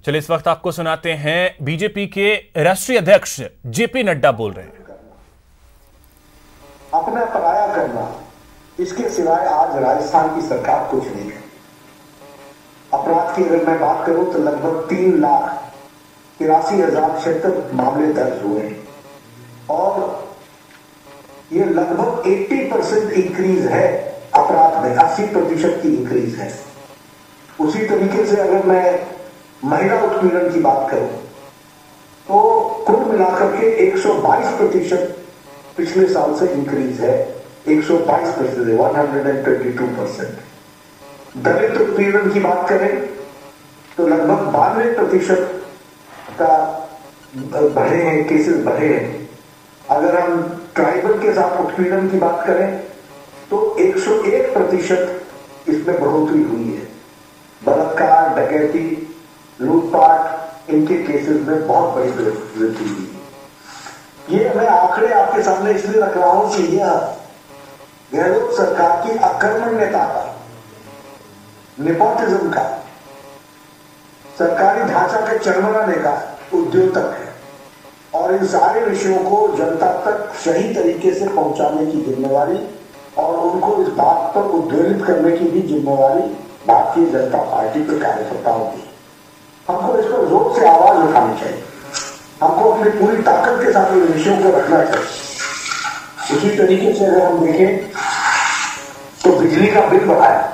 चलिए इस वक्त आपको सुनाते हैं बीजेपी के राष्ट्रीय अध्यक्ष जेपी नड्डा बोल रहे हैं। अपना पराया करना, इसके सिवाय आज राजस्थान की सरकार कुछ नहीं है। अपराध की अगर मैं बात करूं तो लगभग 3,83,076 मामले दर्ज हुए और ये लगभग 80% इंक्रीज है अपराध में, 80% की इंक्रीज है। उसी तरीके से अगर मैं महिला उत्पीड़न की बात करूं तो कुल मिलाकर के 122% पिछले साल से इंक्रीज है, 122%, 122%। दलित उत्पीड़न की बात करें तो लगभग 92% का बढ़े हैं, केसेस बढ़े हैं। अगर हम ट्राइबल के साथ उत्पीड़न की बात करें तो 101% इसमें बढ़ोतरी हुई है। बलात्कार, डकैती, लूटपाट, इनके केसेस में बहुत बड़ी वृद्धि हुई। ये मैं आंकड़े आपके सामने इसलिए रख रहा हूं कि यह गहलोत सरकार की अकर्मण्यता का, नेपोटिज्म का, सरकारी ढांचा के चरमराने का उद्योतक है और इन सारे विषयों को जनता तक सही तरीके से पहुंचाने की जिम्मेवारी और उनको इस बात पर उद्वेलित करने की भी जिम्मेवारी भारतीय जनता पार्टी के कार्यकर्ताओं की। हमको इस पर जोर से आवाज उठानी चाहिए, हमको अपनी पूरी ताकत के साथ इन विषयों को रखना चाहिए। उसी तरीके से अगर हम देखें तो बिजली का बिल बढ़ाया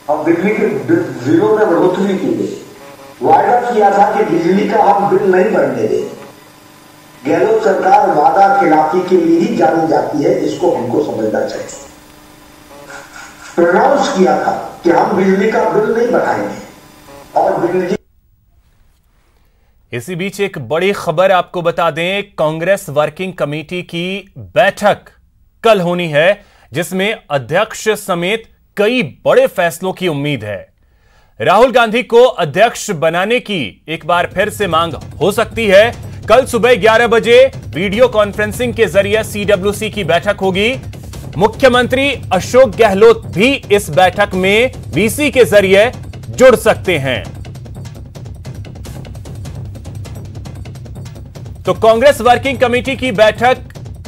और बिजली के बिलों में बढ़ोतरी की गई। वायदा किया था कि बिजली का हम बिल नहीं बढ़ने देंगे। गहलोत सरकार वादा खिलाफी के लिए ही जानी जाती है, इसको हमको समझना चाहिए। प्रोनाउंस किया था कि हम बिजली का बिल नहीं बढ़ाएंगे और बिजली। इसी बीच एक बड़ी खबर आपको बता दें, कांग्रेस वर्किंग कमेटी की बैठक कल होनी है जिसमें अध्यक्ष समेत कई बड़े फैसलों की उम्मीद है। राहुल गांधी को अध्यक्ष बनाने की एक बार फिर से मांग हो सकती है। कल सुबह 11 बजे वीडियो कॉन्फ्रेंसिंग के जरिए सीडब्ल्यूसी की बैठक होगी। मुख्यमंत्री अशोक गहलोत भी इस बैठक में वीसी के जरिए जुड़ सकते हैं। तो कांग्रेस वर्किंग कमेटी की बैठक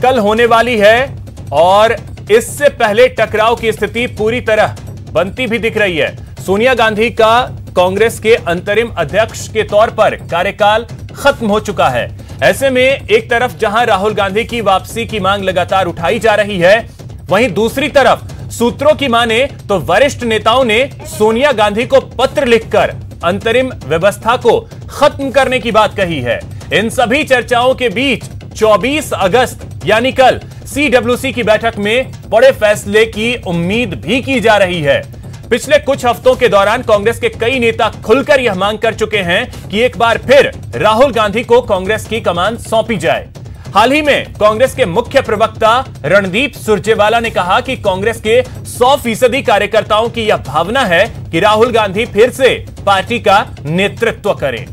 कल होने वाली है और इससे पहले टकराव की स्थिति पूरी तरह बनती भी दिख रही है। सोनिया गांधी का कांग्रेस के अंतरिम अध्यक्ष के तौर पर कार्यकाल खत्म हो चुका है। ऐसे में एक तरफ जहां राहुल गांधी की वापसी की मांग लगातार उठाई जा रही है, वहीं दूसरी तरफ सूत्रों की माने तो वरिष्ठ नेताओं ने सोनिया गांधी को पत्र लिखकर अंतरिम व्यवस्था को खत्म करने की बात कही है। इन सभी चर्चाओं के बीच 24 अगस्त यानी कल सीडब्ल्यूसी की बैठक में बड़े फैसले की उम्मीद भी की जा रही है। पिछले कुछ हफ्तों के दौरान कांग्रेस के कई नेता खुलकर यह मांग कर चुके हैं कि एक बार फिर राहुल गांधी को कांग्रेस की कमान सौंपी जाए। हाल ही में कांग्रेस के मुख्य प्रवक्ता रणदीप सुरजेवाला ने कहा कि कांग्रेस के 100% कार्यकर्ताओं की यह भावना है कि राहुल गांधी फिर से पार्टी का नेतृत्व करें।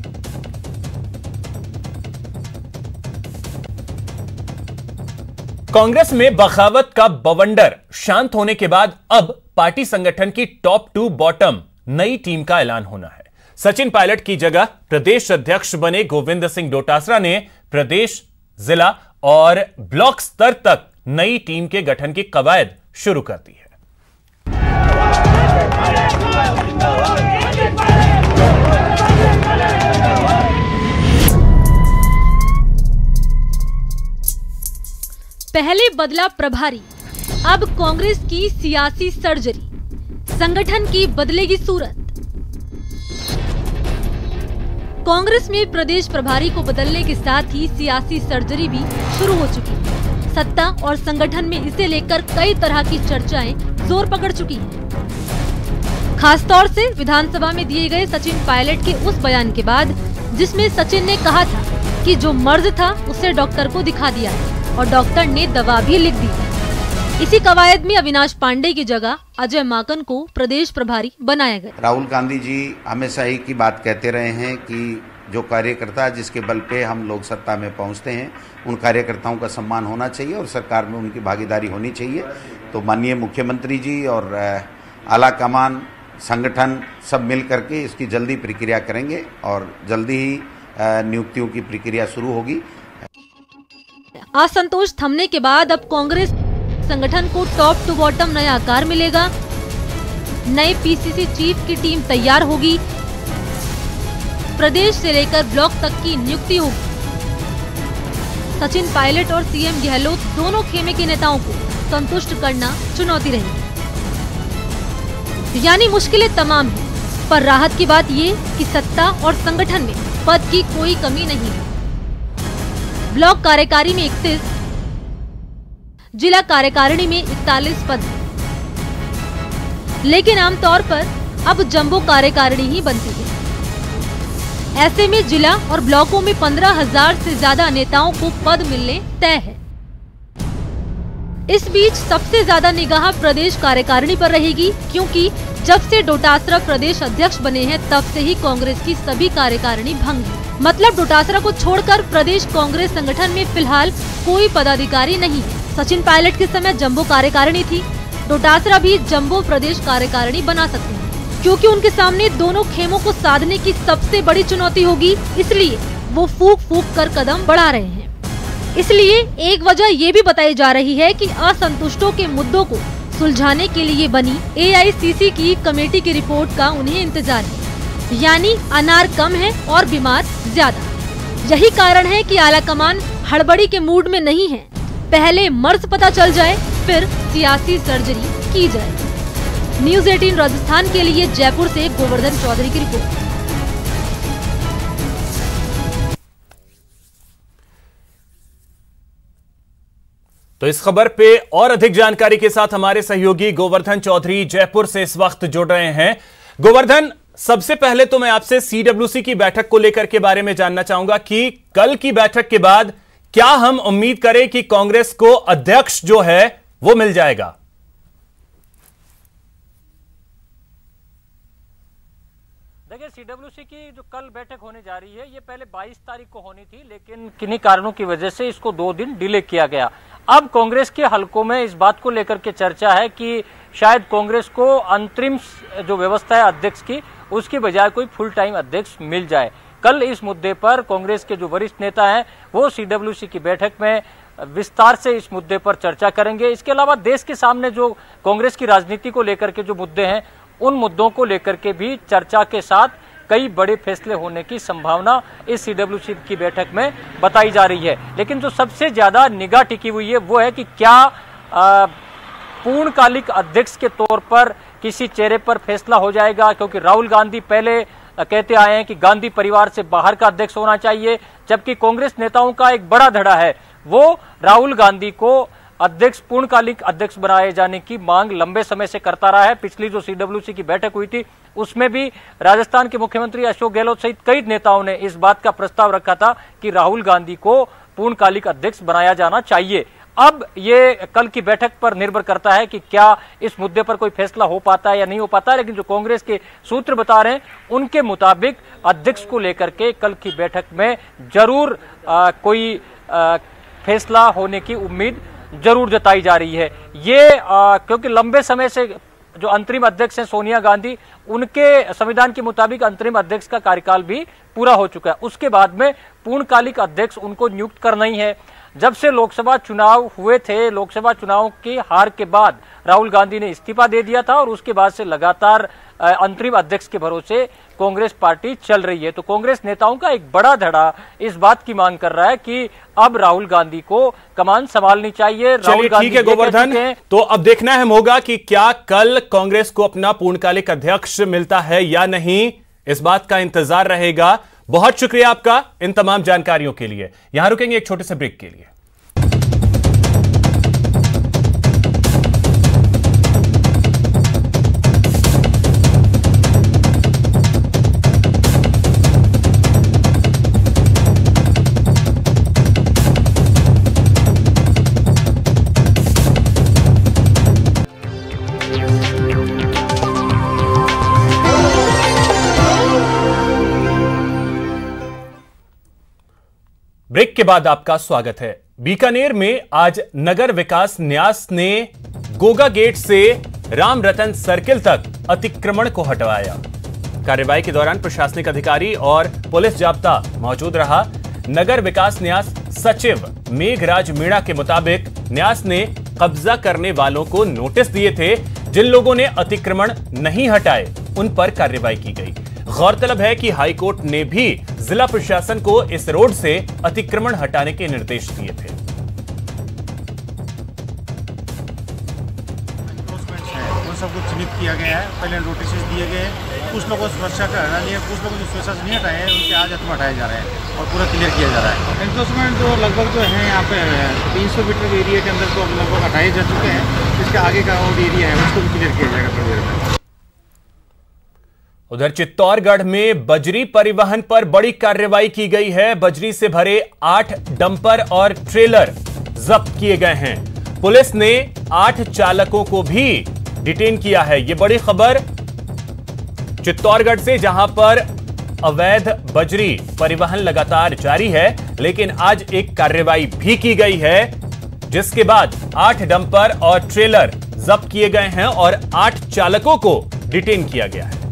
कांग्रेस में बगावत का बवंडर शांत होने के बाद अब पार्टी संगठन की टॉप टू बॉटम नई टीम का ऐलान होना है। सचिन पायलट की जगह प्रदेश अध्यक्ष बने गोविंद सिंह डोटासरा ने प्रदेश, जिला और ब्लॉक स्तर तक नई टीम के गठन की कवायद शुरू कर दी है। पहले बदला प्रभारी, अब कांग्रेस की सियासी सर्जरी, संगठन की बदलेगी सूरत। कांग्रेस में प्रदेश प्रभारी को बदलने के साथ ही सियासी सर्जरी भी शुरू हो चुकी है। सत्ता और संगठन में इसे लेकर कई तरह की चर्चाएं जोर पकड़ चुकी हैं। खासतौर से विधानसभा में दिए गए सचिन पायलट के उस बयान के बाद जिसमें सचिन ने कहा था कि जो मर्ज था उसे डॉक्टर को दिखा दिया और डॉक्टर ने दवा भी लिख दी। इसी कवायद में अविनाश पांडे की जगह अजय माकन को प्रदेश प्रभारी बनाया गया। राहुल गांधी जी हमेशा ही की बात कहते रहे हैं कि जो कार्यकर्ता जिसके बल पे हम लोग सत्ता में पहुंचते हैं, उन कार्यकर्ताओं का सम्मान होना चाहिए और सरकार में उनकी भागीदारी होनी चाहिए। तो माननीय मुख्यमंत्री जी और आला कमान संगठन सब मिल करके इसकी जल्दी प्रक्रिया करेंगे और जल्दी ही नियुक्तियों की प्रक्रिया शुरू होगी। असंतोष थमने के बाद अब कांग्रेस संगठन को टॉप टू बॉटम नया आकार मिलेगा। नए पीसीसी चीफ की टीम तैयार होगी। प्रदेश से लेकर ब्लॉक तक की नियुक्ति होगी। सचिन पायलट और सीएम गहलोत दोनों खेमे के नेताओं को संतुष्ट करना चुनौती रहेगी। यानी मुश्किलें तमाम हैं, पर राहत की बात ये कि सत्ता और संगठन में पद की कोई कमी नहीं है। ब्लॉक कार्यकारी में 31, जिला कार्यकारिणी में 41 पद हैं। लेकिन आमतौर पर अब जंबो कार्यकारिणी ही बनती है। ऐसे में जिला और ब्लॉकों में 15,000 से ज्यादा नेताओं को पद मिलने तय है। इस बीच सबसे ज्यादा निगाह प्रदेश कार्यकारिणी पर रहेगी, क्योंकि जब से डोटासरा प्रदेश अध्यक्ष बने हैं तब से ही कांग्रेस की सभी कार्यकारिणी भंग है। मतलब डोटासरा को छोड़कर प्रदेश कांग्रेस संगठन में फिलहाल कोई पदाधिकारी नहीं है। सचिन पायलट के समय जंबो कार्यकारिणी थी, डोटासरा भी जंबो प्रदेश कार्यकारिणी बना सकते हैं, क्योंकि उनके सामने दोनों खेमों को साधने की सबसे बड़ी चुनौती होगी। इसलिए वो फूक फूक कर कदम बढ़ा रहे हैं। इसलिए एक वजह ये भी बताई जा रही है कि असंतुष्टों के मुद्दों को सुलझाने के लिए बनी एआईसीसी की कमेटी की रिपोर्ट का उन्हें इंतजार है। यानी अनार कम है और बीमार ज्यादा। यही कारण है कि आलाकमान हड़बड़ी के मूड में नहीं है। पहले मर्ज पता चल जाए, फिर सियासी सर्जरी की जाए। न्यूज़ 18 राजस्थान के लिए जयपुर से गोवर्धन चौधरी की रिपोर्ट। तो इस खबर पे और अधिक जानकारी के साथ हमारे सहयोगी गोवर्धन चौधरी जयपुर से इस वक्त जुड़ रहे हैं। गोवर्धन, सबसे पहले तो मैं आपसे सीडब्ल्यूसी की बैठक को लेकर के बारे में जानना चाहूंगा कि कल की बैठक के बाद क्या हम उम्मीद करें कि कांग्रेस को अध्यक्ष जो है वो मिल जाएगा? देखिए, सीडब्ल्यूसी की जो कल बैठक होने जा रही है, ये पहले 22 तारीख को होनी थी, लेकिन किन्हीं कारणों की वजह से इसको 2 दिन डिले किया गया। अब कांग्रेस के हलकों में इस बात को लेकर के चर्चा है कि शायद कांग्रेस को अंतरिम जो व्यवस्था है अध्यक्ष की, उसकी बजाय कोई फुल टाइम अध्यक्ष मिल जाए। कल इस मुद्दे पर कांग्रेस के जो वरिष्ठ नेता हैं वो सीडब्ल्यूसी की बैठक में विस्तार से इस मुद्दे पर चर्चा करेंगे। इसके अलावा देश के सामने जो कांग्रेस की राजनीति को लेकर के जो मुद्दे हैं, उन मुद्दों को लेकर के भी चर्चा के साथ कई बड़े फैसले होने की संभावना इस सीडब्ल्यूसी की बैठक में बताई जा रही है। लेकिन जो सबसे ज्यादा निगाह टिकी हुई है वो है कि क्या पूर्णकालिक अध्यक्ष के तौर पर किसी चेहरे पर फैसला हो जाएगा, क्योंकि राहुल गांधी पहले कहते आए हैं कि गांधी परिवार से बाहर का अध्यक्ष होना चाहिए, जबकि कांग्रेस नेताओं का एक बड़ा धड़ा है वो राहुल गांधी को अध्यक्ष पूर्णकालिक अध्यक्ष बनाए जाने की मांग लंबे समय से करता रहा है। पिछली जो सीडब्ल्यूसी की बैठक हुई थी उसमें भी राजस्थान के मुख्यमंत्री अशोक गहलोत सहित कई नेताओं ने इस बात का प्रस्ताव रखा था कि राहुल गांधी को पूर्णकालिक अध्यक्ष बनाया जाना चाहिए। अब ये कल की बैठक पर निर्भर करता है कि क्या इस मुद्दे पर कोई फैसला हो पाता है या नहीं हो पाता है, लेकिन जो कांग्रेस के सूत्र बता रहे हैं उनके मुताबिक अध्यक्ष को लेकर के कल की बैठक में जरूर कोई फैसला होने की उम्मीद जरूर जताई जा रही है। ये क्योंकि लंबे समय से जो अंतरिम अध्यक्ष हैं सोनिया गांधी, उनके संविधान के मुताबिक अंतरिम अध्यक्ष का कार्यकाल भी पूरा हो चुका है। उसके बाद में पूर्णकालिक अध्यक्ष उनको नियुक्त करना ही है। जब से लोकसभा चुनाव हुए थे, लोकसभा चुनाव की हार के बाद राहुल गांधी ने इस्तीफा दे दिया था और उसके बाद से लगातार अंतरिम अध्यक्ष के भरोसे कांग्रेस पार्टी चल रही है। तो कांग्रेस नेताओं का एक बड़ा धड़ा इस बात की मांग कर रहा है कि अब राहुल गांधी को कमान संभालनी चाहिए। राहुल गांधी ठीक है गोवर्धन, तो अब देखना अहम होगा कि क्या कल कांग्रेस को अपना पूर्णकालिक अध्यक्ष मिलता है या नहीं, इस बात का इंतजार रहेगा। बहुत शुक्रिया आपका इन तमाम जानकारियों के लिए। यहां रुकेंगे एक छोटे से ब्रेक के लिए। ब्रेक के बाद आपका स्वागत है। बीकानेर में आज नगर विकास न्यास ने गोगा गेट से राम रतन सर्किल तक अतिक्रमण को हटवाया। कार्रवाई के दौरान प्रशासनिक अधिकारी और पुलिस जाब्ता मौजूद रहा। नगर विकास न्यास सचिव मेघराज मीणा के मुताबिक न्यास ने कब्जा करने वालों को नोटिस दिए थे। जिन लोगों ने अतिक्रमण नहीं हटाए उन पर कार्रवाई की गई। गौरतलब है कि हाईकोर्ट ने भी जिला प्रशासन को इस रोड से अतिक्रमण हटाने के निर्देश दिए थे। सबको चिन्हित किया गया है, पहले नोटिस दिए गए हैं। कुछ लोगों को सुरक्षा का हटा लिया, कुछ लोगों को सुरक्षा से नहीं हटाए हैं, उनके आज हथम हटाए जा रहे हैं और पूरा क्लियर किया जा रहा है। एनक्रोचमेंट जो लगभग जो है यहाँ पे 300 मीटर एरिया के अंदर तो लगभग हटाए जा चुके हैं। इसके आगे का और एरिया है उसको भी क्लियर किया जाएगा थोड़ी देर में। उधर चित्तौड़गढ़ में बजरी परिवहन पर बड़ी कार्रवाई की गई है। बजरी से भरे 8 डंपर और ट्रेलर जब्त किए गए हैं। पुलिस ने 8 चालकों को भी डिटेन किया है। यह बड़ी खबर चित्तौड़गढ़ से, जहां पर अवैध बजरी परिवहन लगातार जारी है, लेकिन आज एक कार्रवाई भी की गई है जिसके बाद 8 डंपर और ट्रेलर जब्त किए गए हैं और 8 चालकों को डिटेन किया गया है।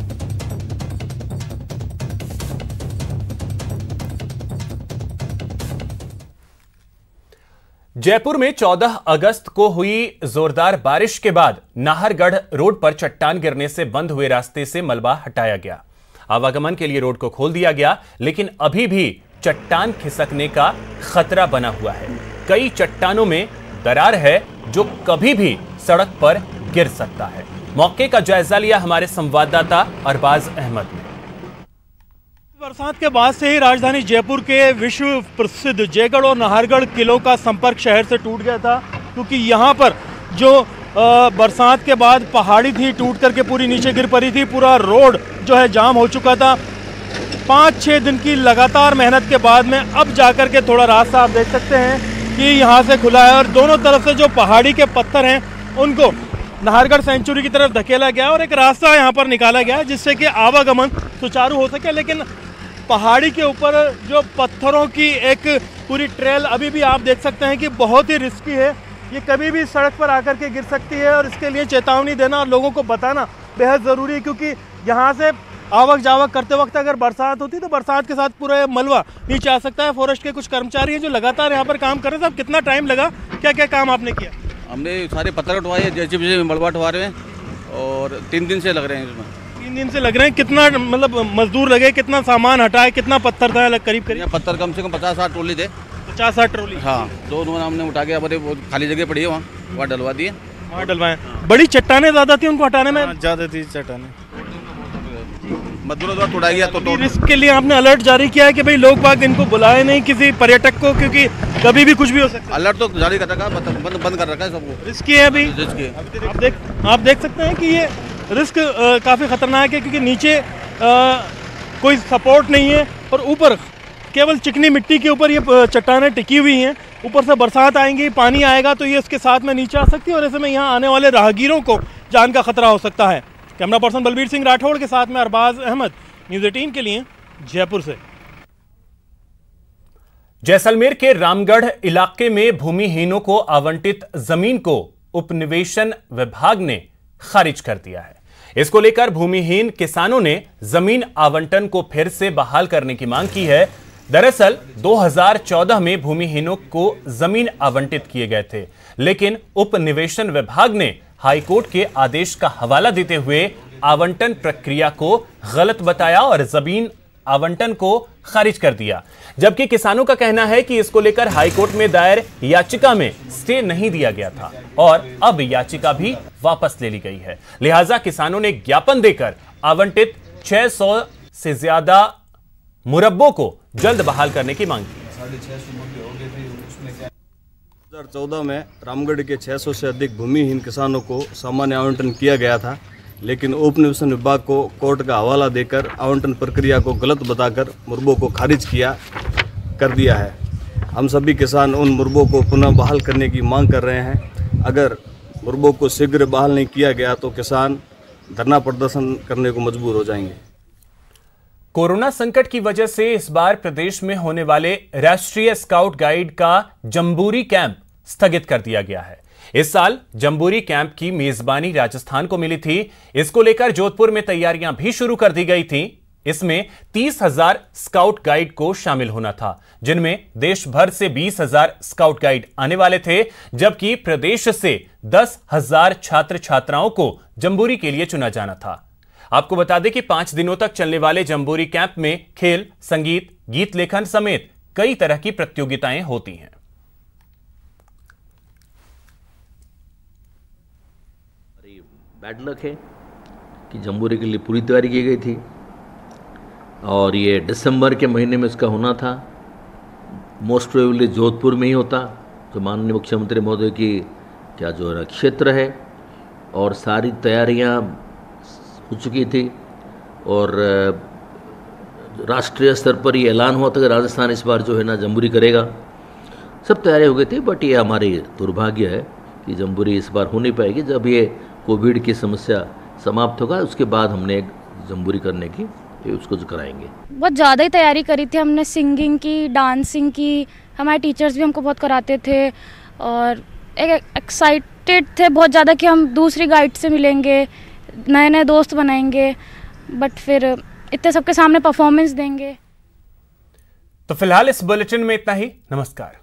जयपुर में 14 अगस्त को हुई जोरदार बारिश के बाद नाहरगढ़ रोड पर चट्टान गिरने से बंद हुए रास्ते से मलबा हटाया गया। आवागमन के लिए रोड को खोल दिया गया, लेकिन अभी भी चट्टान खिसकने का खतरा बना हुआ है। कई चट्टानों में दरार है जो कभी भी सड़क पर गिर सकता है। मौके का जायजा लिया हमारे संवाददाता अरबाज अहमद ने। बरसात के बाद से ही राजधानी जयपुर के विश्व प्रसिद्ध जयगढ़ और नाहरगढ़ किलों का संपर्क शहर से टूट गया था, क्योंकि यहाँ पर जो बरसात के बाद पहाड़ी थी टूट करके पूरी नीचे गिर पड़ी थी। पूरा रोड जो है जाम हो चुका था। 5-6 दिन की लगातार मेहनत के बाद में अब जाकर के थोड़ा रास्ता आप देख सकते हैं कि यहाँ से खुला है और दोनों तरफ से जो पहाड़ी के पत्थर हैं उनको नाहरगढ़ सेंचुरी की तरफ धकेला गया और एक रास्ता यहाँ पर निकाला गया जिससे कि आवागमन सुचारू हो सके। लेकिन पहाड़ी के ऊपर जो पत्थरों की एक पूरी ट्रेल अभी भी आप देख सकते हैं कि बहुत ही रिस्की है। ये कभी भी सड़क पर आकर के गिर सकती है और इसके लिए चेतावनी देना और लोगों को बताना बेहद ज़रूरी है, क्योंकि यहाँ से आवक जावक करते वक्त अगर बरसात होती तो बरसात के साथ पूरा मलबा नीचे आ सकता है। फॉरेस्ट के कुछ कर्मचारी हैं जो लगातार यहाँ पर काम कर रहे हैं। साहब, कितना टाइम लगा, क्या क्या काम आपने किया? हमने सारे पत्थर उठवाए, जैसे मलबा उठवा रहे हैं और 3 दिन से लग रहे हैं इसमें। 3 दिन से लग रहे हैं। कितना मतलब मजदूर लगे, कितना सामान हटाए, कितना पत्थर था करीब करीब? पत्थर कम से कम 50-60 ट्रॉली थे। 50-60 ट्रॉली? हाँ, 2 हमने उठा के अपने खाली जगह पड़ी है वहाँ डलवा दिए। वहाँ डलवाए। बड़ी चट्टाने ज्यादा थी उनको हटाने में? ज़्यादा थी चट्टाने, मजदूरों द्वारा उठाया गया। तो रिस्क के लिए आपने अलर्ट जारी किया है कि भाई लोग बाग इनको बुलाए नहीं किसी पर्यटक को, क्योंकि कभी भी कुछ भी हो सकता है। अलर्ट तो जारी कर रखा है, बंद कर रखा है सबको। रिस्की है अभी? रिस्की। आप देख सकते हैं कि ये रिस्क काफ़ी ख़तरनाक है, क्योंकि नीचे कोई सपोर्ट नहीं है और ऊपर केवल चिकनी मिट्टी के ऊपर ये चट्टानें टिकी हुई हैं। ऊपर से बरसात आएंगी, पानी आएगा तो ये इसके साथ में नीचे आ सकती है और ऐसे में यहाँ आने वाले राहगीरों को जान का खतरा हो सकता है। कैमरा पर्सन बलबीर सिंह राठौड़ के साथ में अरबाज अहमद, न्यूज़ 18 के लिए जयपुर से। जैसलमेर के रामगढ़ इलाके में भूमिहीनों को आवंटित जमीन को उपनिवेशन विभाग ने खारिज कर दिया है। इसको लेकर भूमिहीन किसानों ने जमीन आवंटन को फिर से बहाल करने की मांग की है। दरअसल 2014 में भूमिहीनों को जमीन आवंटित किए गए थे, लेकिन उपनिवेशन विभाग ने हाईकोर्ट के आदेश का हवाला देते हुए आवंटन प्रक्रिया को गलत बताया और जमीन आवंटन को खारिज कर दिया। जबकि किसानों का कहना है कि इसको लेकर हाईकोर्ट में दायर याचिका में स्टे नहीं दिया गया था और अब याचिका भी वापस ले ली गई है। लिहाजा किसानों ने ज्ञापन देकर आवंटित 600 से ज्यादा मुरब्बों को जल्द बहाल करने की मांग की। 2014 में रामगढ़ के 600 से अधिक भूमिहीन किसानों को सामान्य आवंटन किया गया था, लेकिन उपनिवेशन विभाग को कोर्ट का हवाला देकर आवंटन प्रक्रिया को गलत बताकर मुरब्बों को खारिज कर दिया है। हम सभी किसान उन मुरब्बों को पुनः बहाल करने की मांग कर रहे हैं। अगर मुरब्बों को शीघ्र बहाल नहीं किया गया तो किसान धरना प्रदर्शन करने को मजबूर हो जाएंगे। कोरोना संकट की वजह से इस बार प्रदेश में होने वाले राष्ट्रीय स्काउट गाइड का जम्बूरी कैंप स्थगित कर दिया गया है। इस साल जम्बूरी कैंप की मेजबानी राजस्थान को मिली थी। इसको लेकर जोधपुर में तैयारियां भी शुरू कर दी गई थी। इसमें 30,000 स्काउट गाइड को शामिल होना था, जिनमें देश भर से 20,000 स्काउट गाइड आने वाले थे, जबकि प्रदेश से 10,000 छात्र छात्राओं को जम्बूरी के लिए चुना जाना था। आपको बता दें कि 5 दिनों तक चलने वाले जम्बूरी कैंप में खेल, संगीत, गीत लेखन समेत कई तरह की प्रतियोगिताएं होती हैं। बैड लक है कि जम्बूरी के लिए पूरी तैयारी की गई थी और ये दिसंबर के महीने में इसका होना था। मोस्ट प्रोबेबली जोधपुर में ही होता, जो माननीय मुख्यमंत्री महोदय की क्या जो है क्षेत्र है, और सारी तैयारियां हो चुकी थी और राष्ट्रीय स्तर पर ये ऐलान हुआ था कि राजस्थान इस बार जो है ना जम्बूरी करेगा। सब तैयारी हो गई थी, बट ये हमारी दुर्भाग्य है कि जम्बूरी इस बार हो नहीं पाएगी। जब ये कोविड की समस्या समाप्त होगा उसके बाद हमने एक जम्बूरी करने की उसको जो कराएंगे। बहुत ज़्यादा ही तैयारी करी थी हमने, सिंगिंग की, डांसिंग की, हमारे टीचर्स भी हमको बहुत कराते थे और एक एक्साइटेड थे बहुत ज़्यादा कि हम दूसरी गाइड से मिलेंगे, नए नए दोस्त बनाएंगे, बट फिर इतने सबके सामने परफॉर्मेंस देंगे। तो फिलहाल इस बुलेटिन में इतना ही। नमस्कार।